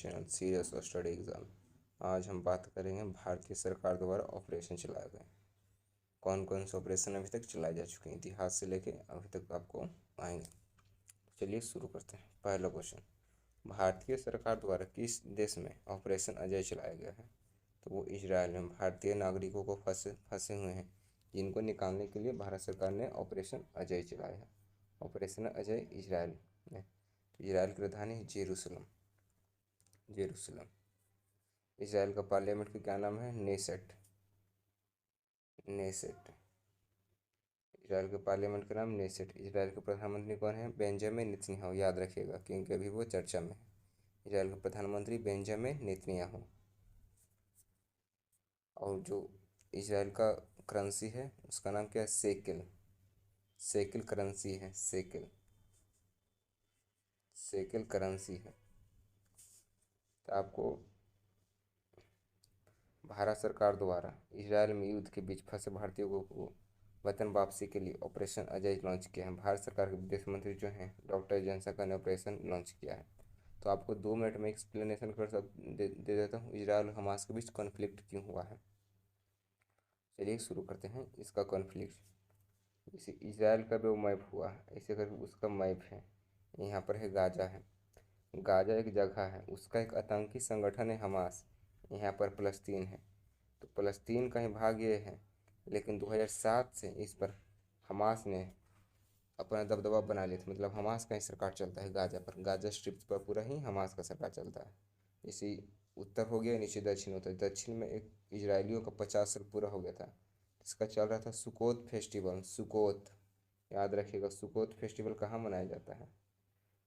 Channel serious और study exam. आज हम बात करेंगे भारतीय सरकार द्वारा ऑपरेशन चलाए गए कौन कौन से ऑपरेशन अभी तक चलाए जा चुके हैं, इतिहास से लेके अभी तक आपको आएंगे। चलिए शुरू करते हैं। पहला क्वेश्चन, भारतीय सरकार द्वारा किस देश में ऑपरेशन अजय चलाया गया है? तो वो इजराइल में भारतीय नागरिकों को फंसे फंसे हुए हैं जिनको निकालने के लिए भारत सरकार ने ऑपरेशन अजय चलाया है। ऑपरेशन अजय इजराइल में। इजराइल की राजधानी है जेरूसलम। जेरूसलम। इजराइल का पार्लियामेंट का क्या नाम है? नेसेट। नेसेट। इजराइल के पार्लियामेंट का नाम नेसेट। इजराइल के प्रधानमंत्री कौन है? Benjamin Netanyahu. याद रखिएगा क्योंकि अभी वो चर्चा में है। इजराइल के प्रधानमंत्री बेंजामिन नेतन्याहू। और जो इजराइल का करेंसी है उसका नाम क्या है? सेकेल। सेकेल करेंसी है। सेकेल। सेकेल करेंसी है। तो आपको भारत सरकार द्वारा इजरायल में युद्ध के बीच फंसे भारतीयों को वतन वापसी के लिए ऑपरेशन अजय लॉन्च किया है। भारत सरकार के विदेश मंत्री जो हैं डॉक्टर जयशंकर ने ऑपरेशन लॉन्च किया है। तो आपको 2 मिनट में एक्सप्लेनेशन दे देता हूँ इजरायल और हमास के बीच कॉन्फ्लिक्ट क्यों हुआ है। चलिए शुरू करते हैं इसका कॉन्फ्लिक्ट। इसे इजराइल का जो मैप हुआ है ऐसे करके उसका मैप है। यहाँ पर है गाजा है। गाजा एक जगह है, उसका एक आतंकी संगठन है हमास। यहाँ पर फ़लस्तीन है। तो फ़लस्तीन का ही भाग ये है, लेकिन 2007 से इस पर हमास ने अपना दबदबा बना लिया था। मतलब हमास का ही सरकार चलता है गाजा पर। गाजा स्ट्रिप पर पूरा ही हमास का सरकार चलता है। इसी उत्तर हो गया, नीचे दक्षिण होता है। दक्षिण में एक इजरायलियों का 50 साल पूरा हो गया था। इसका चल रहा था सुकोत फेस्टिवल। सुकोत, याद रखिएगा सुकोत फेस्टिवल कहाँ मनाया जाता है?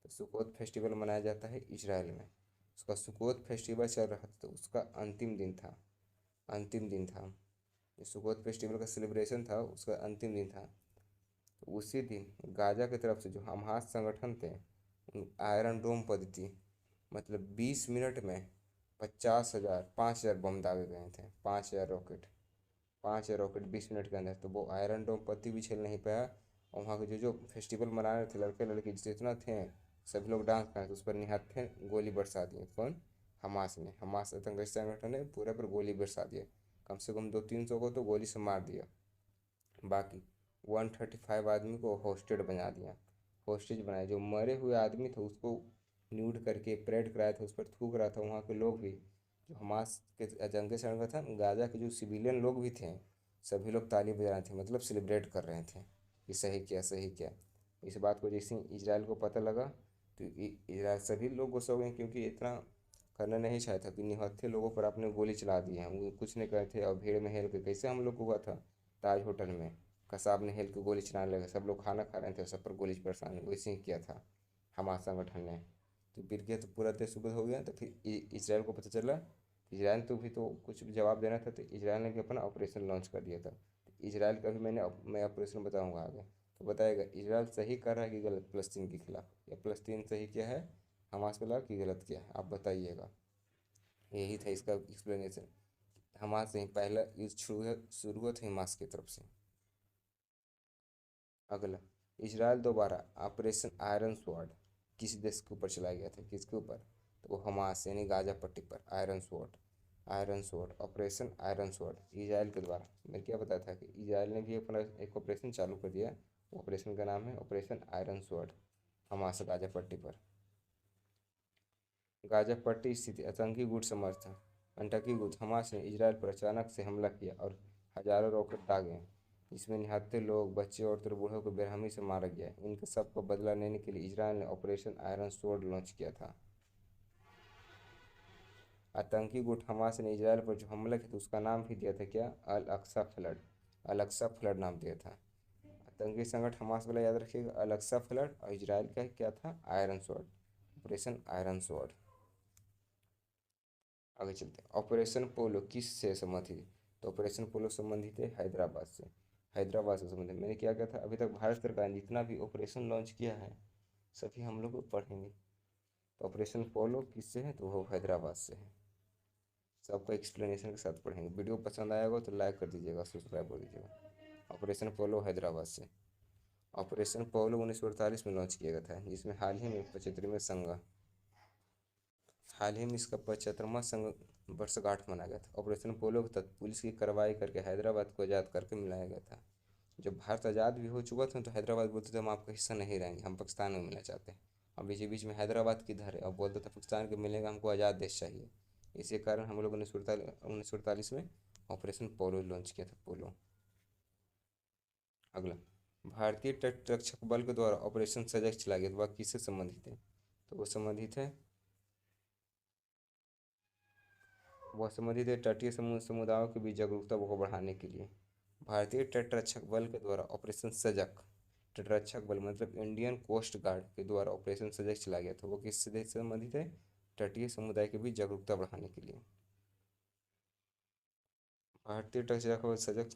तो सुकोत फेस्टिवल मनाया जाता है इजराइल में। उसका सुकोत फेस्टिवल चल रहा था तो उसका अंतिम दिन था। अंतिम दिन था जो सुकोत फेस्टिवल का सेलिब्रेशन था उसका अंतिम दिन था। तो उसी दिन गाजा की तरफ से जो हमास संगठन थे आयरन डोम पर थी। मतलब 20 मिनट में 50,000 5,000 बम दागे गए थे। 5,000 रॉकेट। 5,000 रॉकेट 20 मिनट के अंदर। तो वो आयरन डोम पति भी झेल नहीं पाया। और वहाँ के जो जो फेस्टिवल मना रहे थे लड़के लड़की जितना थे सभी लोग डांस कर रहे थे, उस पर निहत्थे गोली बरसा दिए। कौन? हमास ने। हमास आतंकी संगठन ने पूरे पर गोली बरसा दिए। कम से कम 200-300 को तो गोली से मार दिया। बाकी 135 आदमी को होस्टेड बना दिया। होस्टेज बनाया। जो मरे हुए आदमी थे उसको न्यूड करके परेड कराया था, उस पर थूक रहा था वहाँ के लोग भी। जो हमास के आतंकी संगठन गाजा के जो सिविलियन लोग भी थे सभी लोग ताली बजा रहे थे, मतलब सेलिब्रेट कर रहे थे कि सही किया सही किया। इस बात को जैसे इजराइल को पता लगा तो इजराइल सभी लोग गुस्सा हो गए क्योंकि इतना करना नहीं चाहता कि निहत्थे लोगों पर आपने गोली चला दी है। वो कुछ नहीं करे थे और भीड़ में हेल के कैसे हम लोग को हुआ था ताज होटल में कसाब ने हेल के गोली चलाने लगा। सब लोग खाना खा रहे थे, सब पर गोली बरसाने वैसे ही किया था हमास संगठन ने। तो गिर गया तो पूरा देश उगल हो गया। तो फिर इजराइल को पता चला। इजराइल तो भी तो कुछ जवाब देना था, तो इजराइल ने भी अपना ऑपरेशन लॉन्च कर दिया था। तो इजराइल का भी मैं ऑपरेशन बताऊंगा आगे। तो बताएगा इजराइल सही कर रहा है कि गलत फ़लस्तीन के खिलाफ, या फ़लस्तीन सही किया है हमास के खिलाफ कि गलत किया है, आप बताइएगा। यही था इसका एक्सप्लेनेशन। हमास से ही पहला युद्ध शुरू हुआ था हमास की तरफ से। अगला, इजराइल दोबारा ऑपरेशन आयरन स्वॉर्ड किस देश के ऊपर चलाया गया था? किसके ऊपर? तो वो हमास यानी गाजा पट्टी पर। Iron sword. Iron sword operation iron sword Israel के द्वारा। मैंने क्या बताया था कि इजराइल ने भी अपना एक ऑपरेशन चालू कर दिया। ऑपरेशन का नाम है operation iron sword. Hamas Gaza पट्टी पर। गाजा पट्टी स्थित आतंकी गुट समर्थन आतंकी गुट हमास ने इजराइल पर अचानक से हमला किया और हजारों रॉकेट दागे, जिसमें निहत्थे लोग, बच्चे, औरतें और बूढ़ों को बेरहमी से मारा गया। इनके सब को बदला लेने के लिए इजराइल ने ऑपरेशन आयरन स्वॉर्ड लॉन्च किया था। आतंकी गुट हमास ने इजराइल पर जो हमला किया था उसका नाम भी दिया था क्या? अल अक्सा फ्लड। अल अक्सा फ्लड नाम दिया था। आतंकी संगठन हमास वाला याद रखिएगा अल अक्सा फ्लड, और इजराइल का क्या था? Iron sword. Operation iron sword. आगे चलते हैं। ऑपरेशन पोलो किस से संबंधित है? तो ऑपरेशन पोलो संबंधित है हैदराबाद से। हैदराबाद से संबंधित। मैंने क्या कहा था अभी तक भारत सरकार ने जितना भी ऑपरेशन लॉन्च किया है सभी हम लोग पढ़ेंगे। तो ऑपरेशन पोलो किससे है? तो वो हैदराबाद से है। सबको एक्सप्लेनेशन के साथ पढ़ेंगे। वीडियो पसंद आया हो तो लाइक कर दीजिएगा, सब्सक्राइब कर दीजिएगा। ऑपरेशन पोलो हैदराबाद से। ऑपरेशन पोलो 1948 में लॉन्च किया गया था, जिसमें हाल ही में 75वें संघ हाल ही में इसका 75वां वर्षगांठ मनाया गया था। ऑपरेशन पोलो के तहत पुलिस की कार्रवाई करके हैदराबाद को आज़ाद करके मिलाया गया था। जब भारत आज़ाद भी हो चुका था तो हैदराबाद बोलते थे हम आपका हिस्सा नहीं रहेंगे, हम पाकिस्तान में मिलना चाहते हैं। अब बीच बीच में हैदराबाद किधर है, अब बोलते थे पाकिस्तान के मिलेगा, हमको आज़ाद देश चाहिए। इसी कारण हम लोगों ने 1947 में ऑपरेशन पोलो लॉन्च किया था। पोलो। अगला, भारतीय तट रक्षक बल के द्वारा ऑपरेशन सजग चलाया गया, तो वह किससे संबंधित है? तो वह संबंधित है तटीय समुदायों के बीच जागरूकता को बढ़ाने के लिए। भारतीय तटरक्षक बल के द्वारा ऑपरेशन सजग, तटरक्षक बल मतलब इंडियन कोस्ट गार्ड के द्वारा ऑपरेशन सजग चलाया गया था, वो किससे देश से संबंधित है? तटीय समुदाय के बीच जागरूकता बढ़ाने के लिए। भारतीय तटरक्षक बल सजग,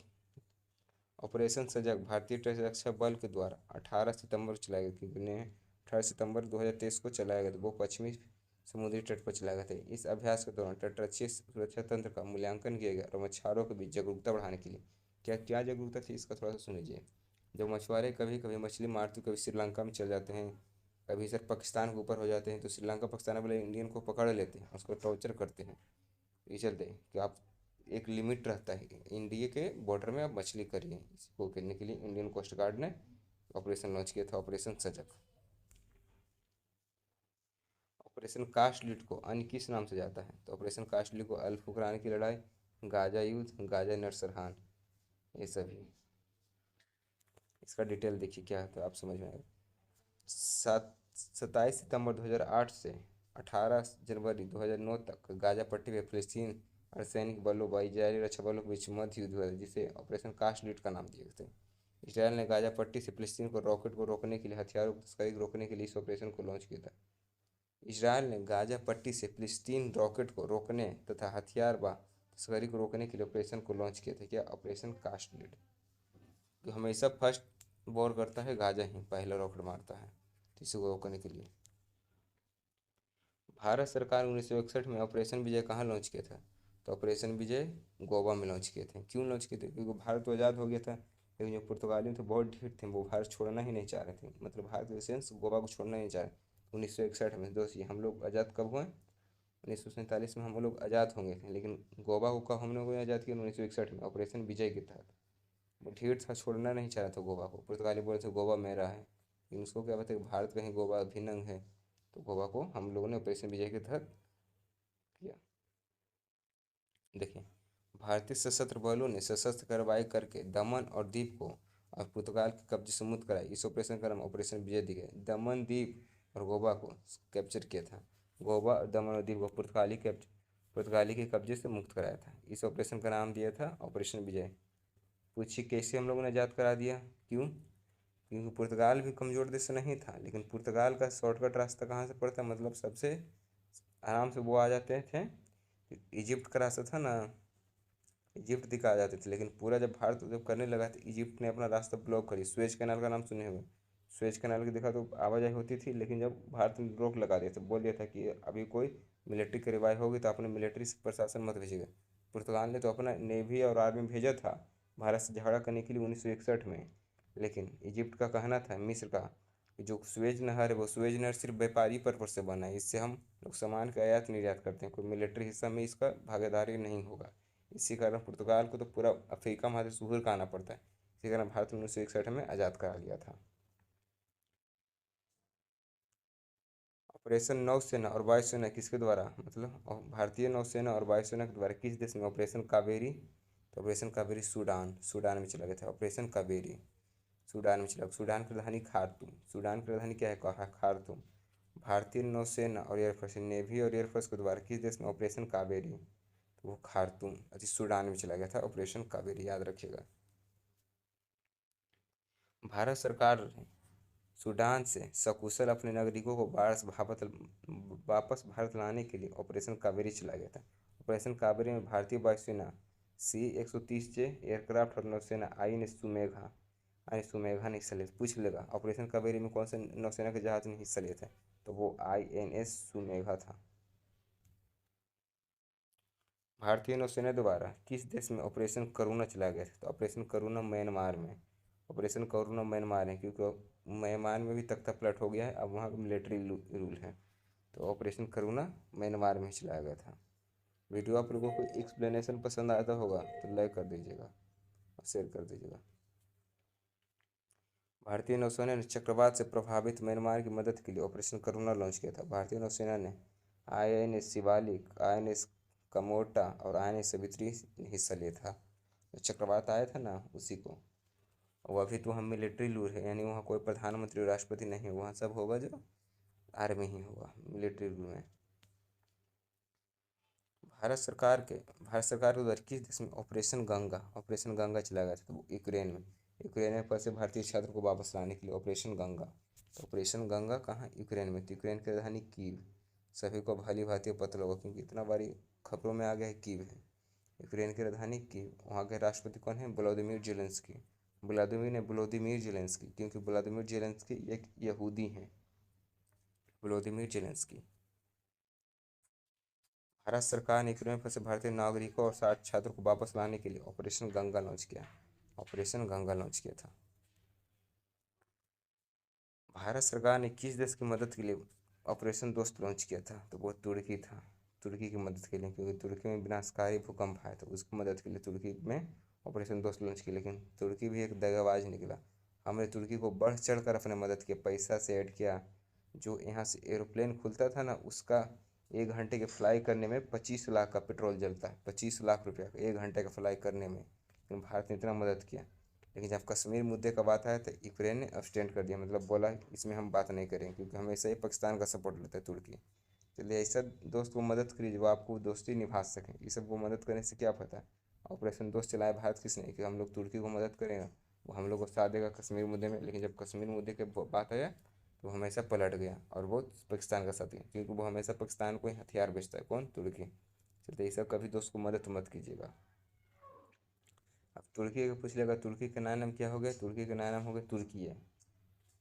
ऑपरेशन सजग भारतीय तटरक्षक बल के द्वारा 18 सितंबर को चलाया गया, क्योंकि उन्हें 18 सितंबर 2023 को चलाया गया था। वो पश्चिमी समुद्री तट पर चलाया गया था। इस अभ्यास के दौरान तटरक्षीय सुरक्षा तंत्र का मूल्यांकन किया गया और मछुआरों के बीच जागरूकता बढ़ाने के लिए। क्या क्या जागरूकता थी, इसका थोड़ा सा सुन लीजिए। जो मछुआरे कभी कभी मछली मारते, कभी श्रीलंका में चले जाते हैं, कभी सर पाकिस्तान के ऊपर हो जाते हैं, तो श्रीलंका पाकिस्तान वाले इंडियन को पकड़ लेते हैं, उसको टॉर्चर करते हैं। ये चलते हैं कि आप, एक लिमिट रहता है इंडिया के बॉर्डर में आप मछली करिए। इसको करने के लिए इंडियन कोस्ट गार्ड ने ऑपरेशन लॉन्च किया था, ऑपरेशन सजग। ऑपरेशन कास्टलिट को अन्य किस नाम से जाता है? तो ऑपरेशन कास्टलिट को अल फुकरान की लड़ाई, गाजा युद्ध, गाजा नरसरहान, ये सभी। इसका डिटेल देखिए क्या है तो आप समझ में आएगा। सात 27 सितंबर 2008 से 18 जनवरी 2009 तक गाजा पट्टी में फिलिस्तीन अर्धसैनिक बलों व इजरायली रक्षा बलों के बीच मध्य युद्ध हुआ था, जिसे ऑपरेशन कास्टलिट का नाम दिया गया था। इसराइल ने गाजा पट्टी से फिलिस्तीन को रॉकेट को रोकने के लिए, हथियारों की तस्करी को रोकने के लिए इस ऑपरेशन को लॉन्च किया था। इसराइल ने गाजा पट्टी से फिलिस्तीन रॉकेट को रोकने तथा हथियार व तस्करी को रोकने के लिए ऑपरेशन को लॉन्च किया था। क्या? ऑपरेशन कास्टलिट। जो हमेशा फर्स्ट वॉर करता है गाजा ही, पहला रॉकेट मारता है, तो इसी को रोकने के लिए। भारत सरकार 1961 में ऑपरेशन विजय कहाँ लॉन्च किया था? तो ऑपरेशन विजय गोवा में लॉन्च किए थे। क्यों लॉन्च किए थे? क्योंकि भारत तो आज़ाद हो गया था, लेकिन जो पुर्तगाली थे बहुत ढीठ थे, वो भारत छोड़ना ही नहीं चाह रहे थे, मतलब भारत के सेंस गोवा को छोड़ना ही नहीं चाह रहे। 1961 में दोस्तों, हम लोग आज़ाद कब हुए? 1947 में हम लोग आज़ाद होंगे थे, लेकिन गोवा को कब हम लोगों ने आज़ाद किया? 1961 में, ऑपरेशन विजय के तहत। वो ढीठ था, छोड़ना नहीं चाह रहा था गोवा को। पुर्तगाली बोले थे गोवा मेरा है, लेकिन उसको क्या पता कि भारत कहीं गोवा भिन्न अंग है। तो गोवा को हम लोगों ने ऑपरेशन विजय के तहत किया। देखिए, भारतीय सशस्त्र बलों ने सशस्त्र कार्रवाई करके दमन और दीप को और पुर्तगाल के कब्जे से मुक्त कराया। इस ऑपरेशन का नाम ऑपरेशन विजय दिया गया। दमन, दीप और गोवा को कैप्चर किया था। गोवा और दमन और दीप को पुर्तगाली के कब्जे से मुक्त कराया था। इस ऑपरेशन का नाम दिया था ऑपरेशन विजय। पूछिए कैसे हम लोगों ने आज़ाद करा दिया? क्यों? क्योंकि पुर्तगाल भी कमज़ोर देश नहीं था, लेकिन पुर्तगाल का शॉर्टकट रास्ता कहाँ से पड़ता, मतलब सबसे आराम से वो आ जाते थे। इजिप्ट का रास्ता था ना, इजिप्ट दिखा जाते थे, लेकिन पूरा जब भारत जब करने लगा तो इजिप्ट ने अपना रास्ता ब्लॉक करी। स्वेज कैनाल का नाम सुने हुए? स्वेज कैनाल की देखा तो आवाजाही होती थी, लेकिन जब भारत ने रोक लगा दिया तो बोल दिया था कि अभी कोई मिलिट्री कार्रवाई होगी तो अपने मिलिट्री प्रशासन मत भेजिएगा। पुर्तगाल ने तो अपना नेवी और आर्मी भेजा था भारत से झगड़ा करने के लिए 1961 में, लेकिन इजिप्ट का कहना था, मिस्र का, कि जो स्वेज नहर है वो स्वेज नहर सिर्फ व्यापारी पर्पज से बना है, इससे हम लोग सामान का आयात निर्यात करते हैं, कोई मिलिट्री हिस्सा में इसका भागीदारी नहीं होगा। इसी कारण पुर्तगाल को तो पूरा अफ्रीका महादेश से उभर का आना पड़ता है। इसी कारण भारत 1961 में आज़ाद करा लिया था। ऑपरेशन नौसेना और वायुसेना किसके द्वारा, मतलब भारतीय नौसेना और वायुसेना के द्वारा किस देश में ऑपरेशन कावेरी, तो ऑपरेशन कावेरी सूडान में चला गया था। ऑपरेशन कावेरी सूडान में चला। सूडान की राजधानी खार्तूम। सूडान की राजधानी क्या है? कहा खार्तूम। भारतीय नौसेना और एयरफोर्स, नेवी और एयरफोर्स के द्वारा किस देश में ऑपरेशन कावेरी, तो वो खार्तूम सूडान में चला गया था ऑपरेशन कावेरी, याद रखिएगा। भारत सरकार ने सूडान से सकुशल अपने नागरिकों को वापस भारत लाने के लिए ऑपरेशन कावेरी चलाया गया था। ऑपरेशन कावेरी में भारतीय वायुसेना C-130J एयरक्राफ्ट और नौसेना आई एन एस सुमेधा ने हिस्सा लिया। पूछ लेगा ऑपरेशन कावेरी में कौन से नौसेना के जहाज ने हिस्सा लिया था, तो वो INS सुमेधा था। भारतीय नौसेना द्वारा किस देश में ऑपरेशन करुणा चलाया गया था? तो ऑपरेशन करुणा म्यांमार में। ऑपरेशन करुणा म्यांमार है, क्योंकि म्यांमार में भी तख्ता पलट हो गया है, अब वहाँ का मिलिट्री रूल है। तो ऑपरेशन करुणा म्यांमार में चलाया गया था। वीडियो आप लोगों को एक्सप्लेनेशन पसंद आता होगा तो लाइक कर दीजिएगा और शेयर कर दीजिएगा। भारतीय नौसेना ने चक्रवात से प्रभावित म्यांमार की मदद के लिए ऑपरेशन करुणा लॉन्च किया था। भारतीय नौसेना ने INS शिवालिक, INS कमोटा और INS सावित्री ने हिस्सा लिया था। जो चक्रवात आया था ना उसी को। वो अभी तो वहाँ मिलिट्री रूल है, यानी वहाँ कोई प्रधानमंत्री और राष्ट्रपति नहीं, वहाँ सब होगा जो आर्मी ही होगा मिलिट्री रूल में। भारत सरकार के द्वारा किस देश में ऑपरेशन गंगा चलाया गया था? तो यूक्रेन में। यूक्रेन में फंसे भारतीय छात्र को वापस लाने के लिए ऑपरेशन गंगा। तो ऑपरेशन गंगा कहाँ? यूक्रेन में। तो यूक्रेन की राजधानी कीव। सभी को भली भांति पता होगा क्योंकि इतना बारी खबरों में आ गया है कीव है। यूक्रेन की राजधानी कीव। वहाँ के राष्ट्रपति कौन है? Vladimir Zelensky. व्लादिमीर जेलेंस्की, क्योंकि व्लादिमीर जेलेंस्की एक यहूदी हैं। Vladimir Zelensky. भारत सरकार ने यूक्रेन में फंसे भारतीय नागरिकों और 60 छात्रों को वापस लाने के लिए ऑपरेशन गंगा लॉन्च किया। ऑपरेशन गंगा लॉन्च किया था। भारत सरकार ने किस देश की मदद के लिए ऑपरेशन दोस्त लॉन्च किया था? तो वो तुर्की था। तुर्की की मदद के लिए, क्योंकि तुर्की में विनाशकारी भूकंप आया था, उसकी मदद के लिए तुर्की में ऑपरेशन दोस्त लॉन्च किया। लेकिन तुर्की भी एक दगाबाज निकला। हमने तुर्की को बढ़ चढ़ कर अपने मदद किया, पैसा से ऐड किया। जो यहाँ से एरोप्लेन खुलता था ना, उसका 1 घंटे के फ्लाई करने में 25 लाख का पेट्रोल जलता है। 25 लाख रुपया 1 घंटे का फ्लाई करने में। लेकिन भारत ने इतना मदद किया। लेकिन जब कश्मीर मुद्दे का बात आया तो यूक्रेन ने अब्सटेंड कर दिया, मतलब बोला इसमें हम बात नहीं करेंगे, क्योंकि हमेशा ही पाकिस्तान का सपोर्ट लेता है तुर्की। चलिए ऐसा दोस्त को मदद करिए जो आपको दोस्ती निभा सकें। ये सब को मदद करने से क्या पता है? ऑपरेशन दोस्त चलाया भारत किसने कि हम लोग तुर्की को मदद करेंगे, वो हम लोग को साथ देगा कश्मीर मुद्दे में। लेकिन जब कश्मीर मुद्दे के बात आया तो वो हमेशा पलट गया और वो पाकिस्तान का साथ दिया, क्योंकि वो हमेशा पाकिस्तान को ही हथियार बेचता है। कौन? तुर्की। चलते ये सब कभी दोस्त को मदद मत कीजिएगा। अब तुर्की का पूछ लेगा तुर्की का नया नाम क्या हो गया? तुर्की का नया नाम हो गया तुर्की है।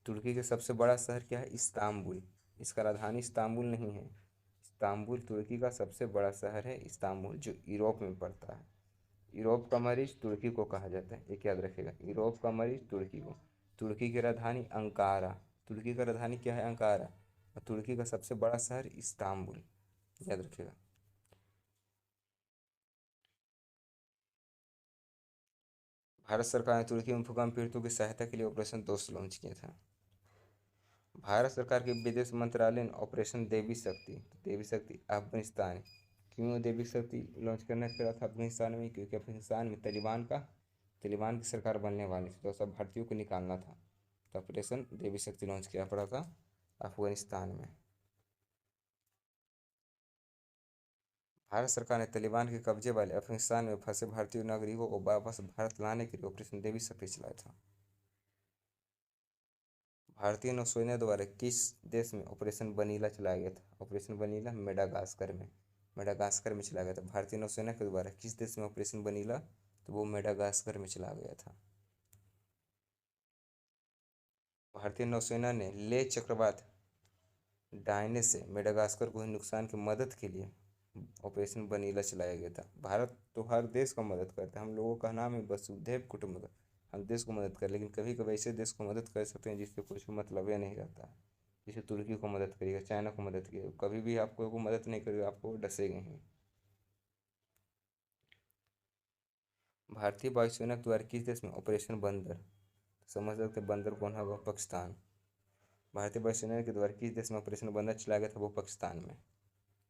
तुर्की का सबसे बड़ा शहर क्या है? इस्तांबुल। इसका राजधानी इस्तांबुल नहीं है। इस्तांबुल तुर्की का सबसे बड़ा शहर है, इस्तांबुल, जो यूरोप में पड़ता है। यूरोप का मरीज तुर्की को कहा जाता है, एक याद रखेगा, यूरोप का मरीज तुर्की को। तुर्की की राजधानी अंकारा। तुर्की का राजधानी क्या है? अंकारा। और तुर्की का सबसे बड़ा शहर इस्तांबुल, याद रखेगा। भारत सरकार ने तुर्की में भूकंप पीड़ितों की सहायता के लिए ऑपरेशन दोस्त लॉन्च किया था। भारत सरकार के विदेश मंत्रालय ने ऑपरेशन देवी शक्ति, देवी शक्ति अफगानिस्तान। क्यों देवी शक्ति लॉन्च करना पड़ा था अफगानिस्तान में? क्योंकि अफगानिस्तान में तालिबान की सरकार बनने वाली थी, तो सब भारतीयों को निकालना था। तो ऑपरेशन देवी शक्ति लॉन्च किया पड़ा था अफगानिस्तान में। भारत सरकार ने तालिबान के कब्जे वाले अफगानिस्तान में फंसे भारतीय नागरिकों को वापस भारत लाने के लिए ऑपरेशन देवी शक्ति चलाया था। भारतीय नौसेना द्वारा किस देश में ऑपरेशन बनीला चलाया गया था? ऑपरेशन बनीला मेडागास्कर में। मेडागास्कर में चलाया गया था। भारतीय नौसेना के द्वारा किस देश में ऑपरेशन बनीला? तो वो मेडागास्कर में चलाया गया था। भारतीय नौसेना ने ले चक्रवात डायने से मेडागास्कर को हुए नुकसान की मदद के लिए ऑपरेशन बनीला चलाया गया था। भारत तो हर देश को मदद करता है, हम लोगों का नाम है वसुधैव कुटुंबकम। हम देश को मदद कर, लेकिन कभी कभी ऐसे देश को मदद कर सकते हैं जिससे कुछ मतलब नहीं रहता है। जैसे तुर्की को मदद करिएगा, चाइना को मदद करिएगा, कभी भी आपको वो मदद नहीं करेगा, आपको डसेंगे ही। भारतीय वायुसेना के द्वारा किस देश में ऑपरेशन बंदर? समझ सकते हैं बंदर कौन होगा? पाकिस्तान। भारतीय वायुसेना के द्वारा किस देश में ऑपरेशन बंदर चलाया गया था? वो पाकिस्तान में।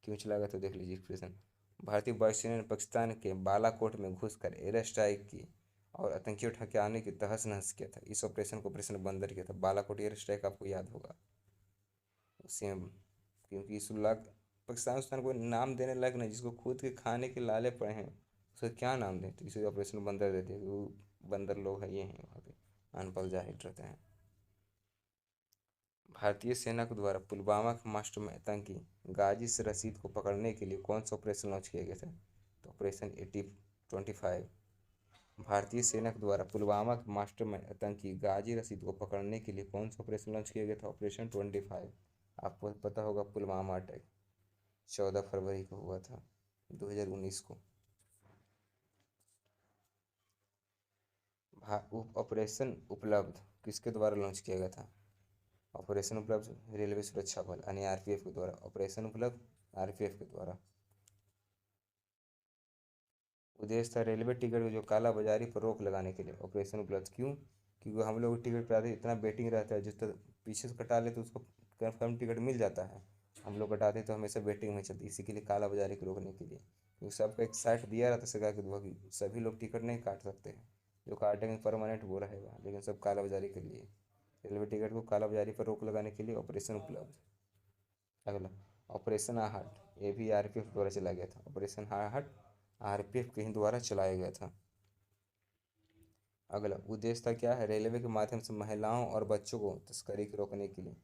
क्यों चला गया तो देख लीजिए एक्सप्रेशन। भारतीय वायुसेना ने पाकिस्तान के बालाकोट में घुसकर एयर स्ट्राइक की और आतंकियों ठिकाने की तहस नहस किया था। इस ऑपरेशन को ऑपरेशन बंदर किया था। बालाकोट एयर स्ट्राइक आपको याद होगा उसी में, क्योंकि इस लाख पाकिस्तान उस्तान को नाम देने लायक नहीं, जिसको खुद के खाने के लाले पड़े हैं उसको क्या नाम दें? तो इसे ऑपरेशन बंदर देते हैं। वो बंदर लोग हैं, ये हैं वहाँ पे अनपढ़ जाहिल रहते हैं। भारतीय सेना के द्वारा पुलवामा के मास्टरमाइंड आतंकी गाजी रशीद को पकड़ने के लिए कौन सा ऑपरेशन लॉन्च किया गया था? तो ऑपरेशन 8025। भारतीय सेना के द्वारा पुलवामा के मास्टरमाइंड आतंकी गाजी रशीद को पकड़ने के लिए कौन सा ऑपरेशन लॉन्च किया गया था? ऑपरेशन 25। आपको पता होगा पुलवामा अटैक 14 फरवरी को हुआ था, 2019 को। ऑपरेशन उपलब्ध किसके द्वारा लॉन्च किया गया था? ऑपरेशन उपलब्ध रेलवे सुरक्षा बल यानी आरपीएफ के द्वारा। ऑपरेशन उपलब्ध आरपीएफ के द्वारा। उद्देश्य था रेलवे टिकट की जो काला बाजारी पर रोक लगाने के लिए। ऑपरेशन उपलब्ध क्यों? क्योंकि हम लोग टिकट पर आते इतना वेटिंग रहता है, जिस तरह पीछे से कटा ले तो उसको कन्फर्म टिकट मिल जाता है, हम लोग कटाते तो हमेशा वेटिंग में चलती, इसी के लिए काला बाजारी को रोकने के लिए। क्योंकि सबका एक साइट दिया रहता है सरकार के द्वारा कि सभी लोग टिकट नहीं काट सकते हैं, जो काटेंगे परमानेंट वो रहेगा, लेकिन सब काला बाजारी के लिए। रेलवे टिकट को काला बाजारी पर रोक लगाने के लिए ऑपरेशन उपलब्ध। अगला ऑपरेशन आहट, ये भी आरपीएफ द्वारा चलाया गया था। ऑपरेशन आहट आरपीएफ के ही द्वारा चलाया गया था। अगला उद्देश्य था क्या है? रेलवे के माध्यम से महिलाओं और बच्चों को तस्करी को रोकने के लिए।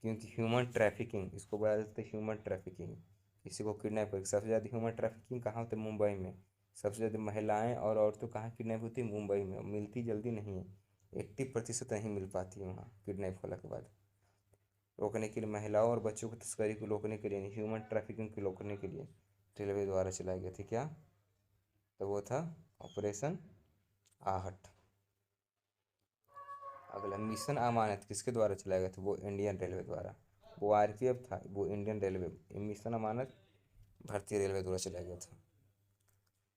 क्योंकि ह्यूमन ट्रैफिकिंग, इसको बोला जाता है ह्यूमन ट्रैफिकिंग, किसी को किडनैप करके। सबसे ज़्यादा ह्यूमन ट्रैफिकिंग कहाँ होती है? मुंबई में। सबसे ज़्यादा महिलाएं और औरतें कहाँ किडनैप होती है? मुंबई में। मिलती जल्दी नहीं है, 80% नहीं मिल पाती है वहाँ किडनैप होने के बाद। रोकने के लिए महिलाओं और बच्चों की तस्करी को रोकने के लिए, ह्यूमन ट्रैफिकिंग को रोकने के लिए रेलवे द्वारा चलाए गए थे क्या? तो वो था ऑपरेशन आहट। अगला मिशन अमानत किसके द्वारा चलाया गया था? वो इंडियन रेलवे द्वारा। वो आरपीएफ था, वो इंडियन रेलवे। मिशन अमानत भारतीय रेलवे द्वारा चलाया गया था।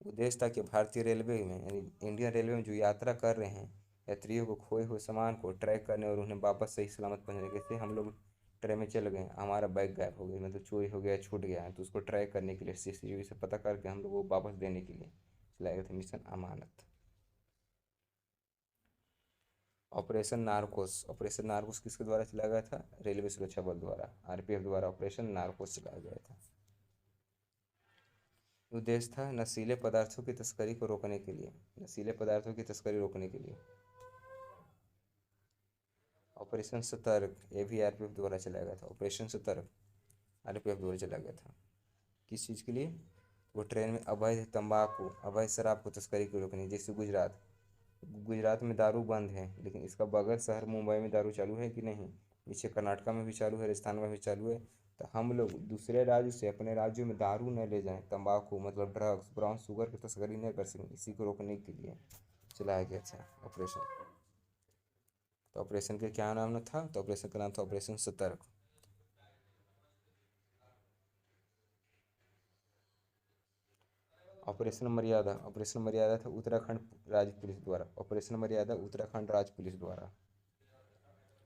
उद्देश्य था कि भारतीय रेलवे में यानी इंडियन रेलवे में जो यात्रा कर रहे हैं यात्रियों को खोए हुए सामान को ट्रैक करने और उन्हें वापस सही सलामत पहुंचाने। जैसे हम लोग ट्रेन में चल गए, हमारा बैग गायब हो गया, मतलब चोरी हो गया, छूट गया है, तो उसको ट्रैक करने के लिए सीसीटीवी से पता करके हम लोग को वापस देने के लिए चलाया गया था मिशन अमानत। ऑपरेशन नारकोस, ऑपरेशन नारकोस किसके द्वारा चलाया गया था? रेलवे सुरक्षा बल द्वारा, आरपीएफ द्वारा ऑपरेशन नारकोस चलाया गया था। उद्देश्य था नशीले पदार्थों की तस्करी को रोकने के लिए, नशीले पदार्थों की तस्करी रोकने के लिए। ऑपरेशन सतर्क, ये भी आरपीएफ द्वारा चलाया गया था। ऑपरेशन सतर्क आरपीएफ द्वारा चलाया गया था। किस चीज़ के लिए? वो ट्रेन में अवैध तंबाकू, अवैध शराब को तस्करी को रोकने। जैसे गुजरात, गुजरात में दारू बंद है, लेकिन इसका बगल शहर मुंबई में दारू चालू है कि नहीं? नीचे कर्नाटका में भी चालू है, राजस्थान में भी चालू है। तो हम लोग दूसरे राज्य से अपने राज्यों में दारू न ले जाएं, तंबाकू मतलब ड्रग्स, ब्राउन शुगर की तस्करी न कर सकें, इसी को रोकने के लिए चलाया गया था ऑपरेशन। तो ऑपरेशन के क्या नाम था? तो ऑपरेशन का नाम था ऑपरेशन सतर्क। ऑपरेशन मर्यादा, ऑपरेशन मर्यादा था उत्तराखंड राज्य पुलिस द्वारा। ऑपरेशन मर्यादा उत्तराखंड राज्य पुलिस द्वारा।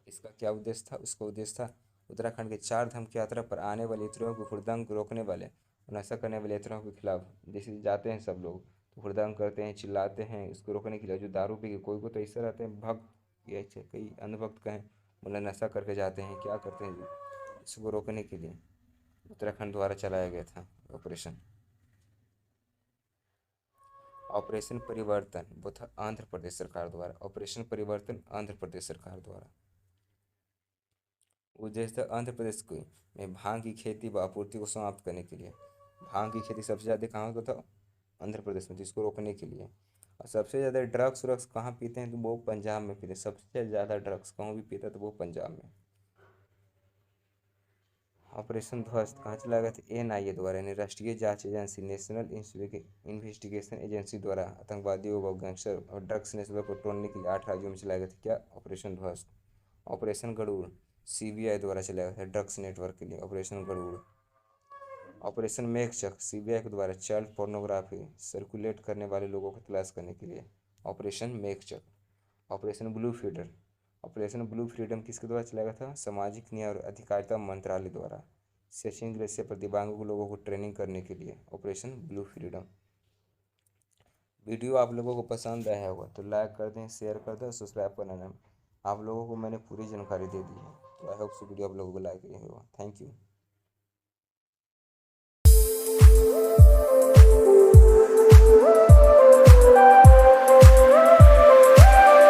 इसका क्या उद्देश्य था? उसका उद्देश्य था उत्तराखंड के चार धाम की यात्रा पर आने वाले यात्रियों को हुड़दंग रोकने वाले और नशा करने वाले यात्रियों के खिलाफ। जैसे जाते हैं सब लोग तो हुड़दंग करते हैं, चिल्लाते हैं, इसको रोकने के लिए। जो दारू पी के, कोई को तो ऐसे रहते हैं भक्त, ये कई अंधभक्त कहें, मतलब नशा करके जाते हैं, क्या करते हैं, इसको रोकने के लिए उत्तराखंड द्वारा चलाया गया था ऑपरेशन। ऑपरेशन परिवर्तन, वो था आंध्र प्रदेश सरकार द्वारा। ऑपरेशन परिवर्तन आंध्र प्रदेश सरकार द्वारा। उद्देश्य था आंध्र प्रदेश को में भांग की खेती व आपूर्ति को समाप्त करने के लिए। भांग की खेती सबसे ज़्यादा कहाँ होता था? आंध्र प्रदेश में, जिसको रोकने के लिए। और सबसे ज़्यादा ड्रग्स व्रग्स कहाँ पीते हैं? तो वो पंजाब में पीते हैं। सबसे ज़्यादा ड्रग्स कहाँ भी पीता तो वो पंजाब में। ऑपरेशन ध्वस्त कहाँ चलाया गया था? एनआईए द्वारा यानी राष्ट्रीय जांच एजेंसी, नेशनल इन्वेस्टिगेशन एजेंसी द्वारा आतंकवादियों व गैंगस्टर और ड्रग्स नेटवर्क को तोड़ने के लिए 8 राज्यों में चलाया गया था क्या? ऑपरेशन ध्वस्त। ऑपरेशन गरुड़ सीबीआई द्वारा चलाया गया था ड्रग्स नेटवर्क के लिए, ऑपरेशन गरुड़। ऑपरेशन मेघचक सीबीआई के द्वारा चाइल्ड पोर्नोग्राफी सर्कुलेट करने वाले लोगों को तलाश करने के लिए, operation Meghchak. Operation blue feeder, operation blue freedom किसके द्वारा चलाया गया था? सामाजिक न्याय और अधिकारिता मंत्रालय द्वारा शैक्षणिक दृष्टि से प्रतिभागियों लोगों को ट्रेनिंग करने के लिए, ऑपरेशन ब्लू फ्रीडम। वीडियो आप लोगों को पसंद आया होगा तो लाइक कर दें, शेयर कर दें, सब्सक्राइब करना ना। आप लोगों को मैंने पूरी जानकारी दे दी है, तो आई होप वीडियो आप लोगों को लाइक होगा। Thank you.